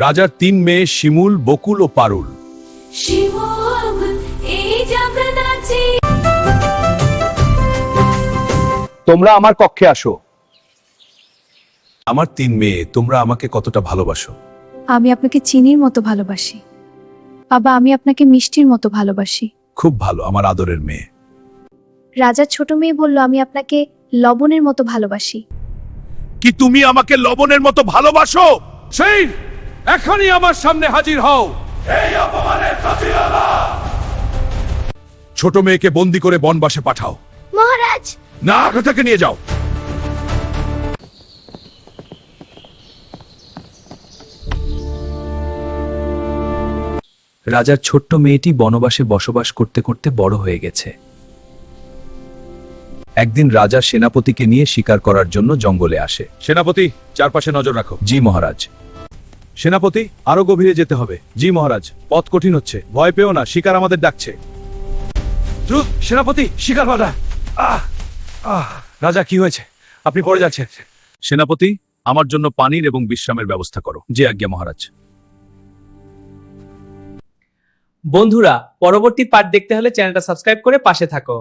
রাজার 3 মেয়ে শিমুল, বকুল ও পারুল। তোমরা আমার কক্ষে আসো। আমার 3 মেয়ে, তোমরা আমাকে কতটা ভালোবাসো? আমি আপনাকে চিনির মতো ভালোবাসি। বাবা, আমি আপনাকে মিষ্টির মতো ভালোবাসি। খুব ভালো, আমার আদরের মেয়ে। রাজার ছোট মেয়ে বলল, আমি আপনাকে লবণের মতো ভালোবাসি। কি তুমি আমাকে লবণের মতো ভালোবাসো? সেই এখনই আমার সামনে হাজির হও। এই অপমানের প্রতিবাদ। ছোট মেয়েকে বন্দি করে বনবাসে পাঠাও। মহারাজ, না, আগে থেকে নিয়ে যাও। রাজার ছোট্ট মেয়েটি বনবাসে বসবাস করতে করতে বড় হয়ে গেছে। একদিন রাজা সেনাপতিকে নিয়ে শিকার করার জন্য জঙ্গলে আসে। সেনাপতি, চারপাশে নজর রাখো। জি মহারাজ। সেনাপতি, আরো গভীরে যেতে হবে। জি মহারাজ। পথ কঠিন হচ্ছে, ভয় পেও না, শিকার আমাদের ডাকছে। দ্রুত সেনাপতি, শিকার বাধা। রাজা, কি হয়েছে? আপনি পড়ে যাচ্ছেন। সেনাপতি, আমার জন্য পানির এবং বিশ্রামের ব্যবস্থা করো। জি আজ্ঞা মহারাজ। বন্ধুরা, পরবর্তী পার্ট দেখতে হলে চ্যানেলটা সাবস্ক্রাইব করে পাশে থাকো।